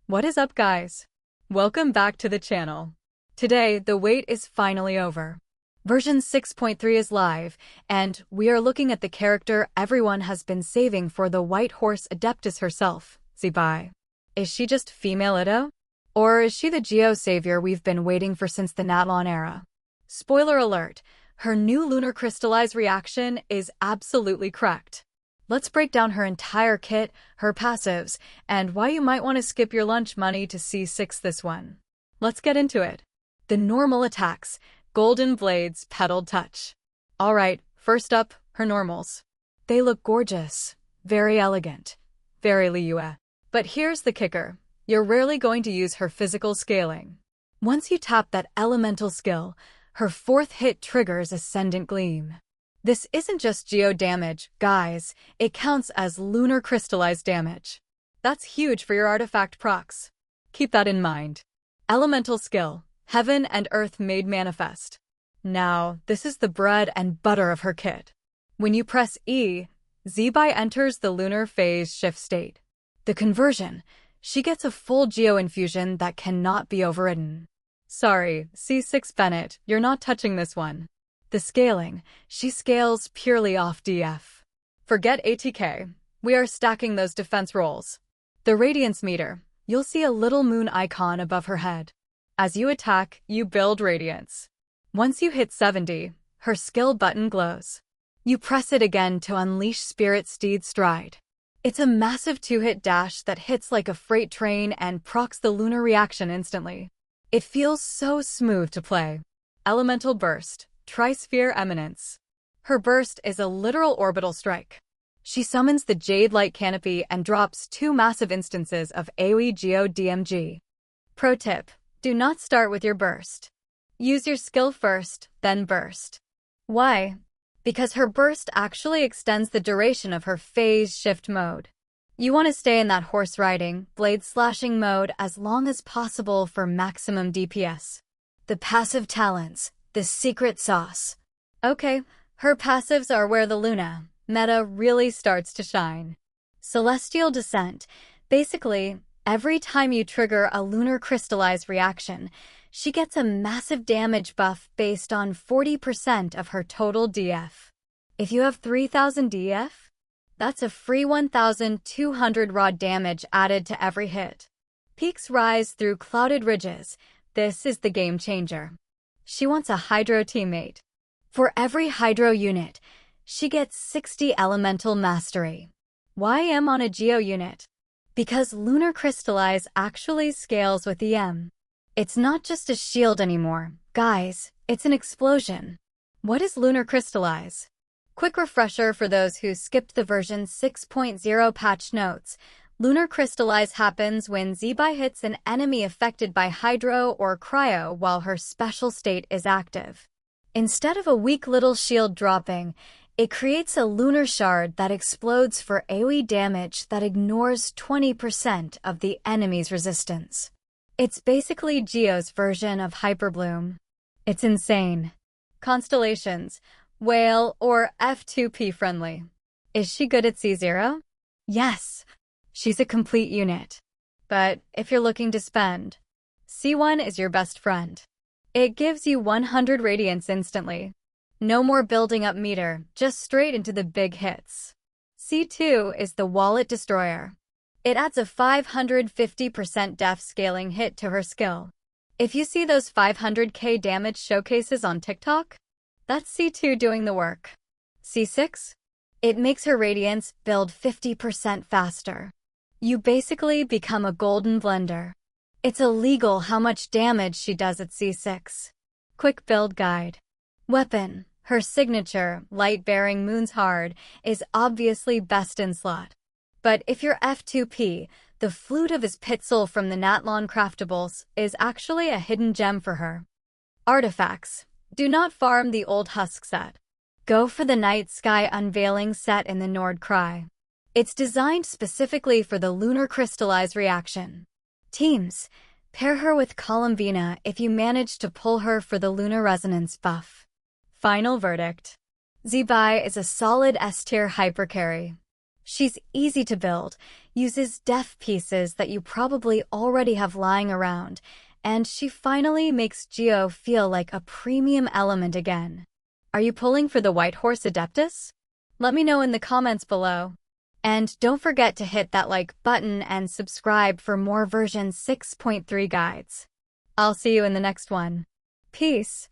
What is up, guys? Welcome back to the channel. Today, the wait is finally over. Version 6.3 is live, and we are looking at the character everyone has been saving for, the White Horse Adeptus herself, Zibai. Is she just female Ido? Or is she the Geo savior we've been waiting for since the Natlan era? Spoiler alert, her new lunar crystallized reaction is absolutely correct. Let's break down her entire kit, her passives, and why you might want to skip your lunch money to C6 this one. Let's get into it. The normal attacks, Golden Blades, Petaled Touch. Alright, first up, her normals. They look gorgeous, very elegant, very Liyue. But here's the kicker, you're rarely going to use her physical scaling. Once you tap that elemental skill, her fourth hit triggers Ascendant Gleam. This isn't just geo damage, guys, it counts as lunar crystallized damage. That's huge for your artifact procs. Keep that in mind. Elemental skill, Heaven and Earth Made Manifest. Now, this is the bread and butter of her kit. When you press E, Zibai enters the lunar phase shift state. The conversion, she gets a full geo infusion that cannot be overridden. Sorry, C6 Bennett, you're not touching this one. The scaling, she scales purely off DF. Forget ATK, we are stacking those defense rolls. The radiance meter, you'll see a little moon icon above her head. As you attack, you build radiance. Once you hit 70, her skill button glows. You press it again to unleash Spirit Steed Stride. It's a massive 2-hit dash that hits like a freight train and procs the lunar reaction instantly. It feels so smooth to play. Elemental Burst, Trisphere Eminence. Her burst is a literal orbital strike. She summons the Jade Light Canopy and drops 2 massive instances of AoE Geo DMG. Pro tip, do not start with your burst. Use your skill first, then burst. Why? Because her burst actually extends the duration of her phase shift mode. You want to stay in that horse riding, blade slashing mode as long as possible for maximum DPS. The passive talents, the secret sauce. Okay, her passives are where the Luna meta really starts to shine. Celestial Descent. Basically, every time you trigger a lunar crystallized reaction, she gets a massive damage buff based on 40% of her total DF. If you have 3000 DF, that's a free 1200 raw damage added to every hit. Peaks rise through clouded ridges. This is the game changer. She wants a Hydro teammate. For every Hydro unit, she gets 60 Elemental Mastery. Why am on a Geo unit? Because Lunar Crystallize actually scales with EM. It's not just a shield anymore, guys, it's an explosion. What is Lunar Crystallize? Quick refresher for those who skipped the version 6.0 patch notes. Lunar Crystallize happens when Zibai hits an enemy affected by Hydro or Cryo while her special state is active. Instead of a weak little shield dropping, it creates a lunar shard that explodes for AoE damage that ignores 20% of the enemy's resistance. It's basically Geo's version of Hyperbloom. It's insane. Constellations, Whale, or F2P friendly. Is she good at C0? Yes. She's a complete unit. But if you're looking to spend, C1 is your best friend. It gives you 100 radiance instantly. No more building up meter, just straight into the big hits. C2 is the Wallet Destroyer. It adds a 550% def scaling hit to her skill. If you see those 500k damage showcases on TikTok, that's C2 doing the work. C6? It makes her radiance build 50% faster. You basically become a golden blender. It's illegal how much damage she does at C6. Quick build guide. Weapon. Her signature, light-bearing Moon's Hard, is obviously best in slot. But if you're F2P, the Flute of his Pitzel from the Natlan Craftables is actually a hidden gem for her. Artifacts. Do not farm the old Husk set. Go for the Night Sky Unveiling set in the Nord Cry. It's designed specifically for the lunar crystallized reaction. Teams, pair her with Columbina if you manage to pull her for the lunar resonance buff. Final verdict. Zibai is a solid S-tier hypercarry. She's easy to build, uses def pieces that you probably already have lying around, and she finally makes Geo feel like a premium element again. Are you pulling for the White Horse Adeptus? Let me know in the comments below. And don't forget to hit that like button and subscribe for more version 6.3 guides. I'll see you in the next one. Peace.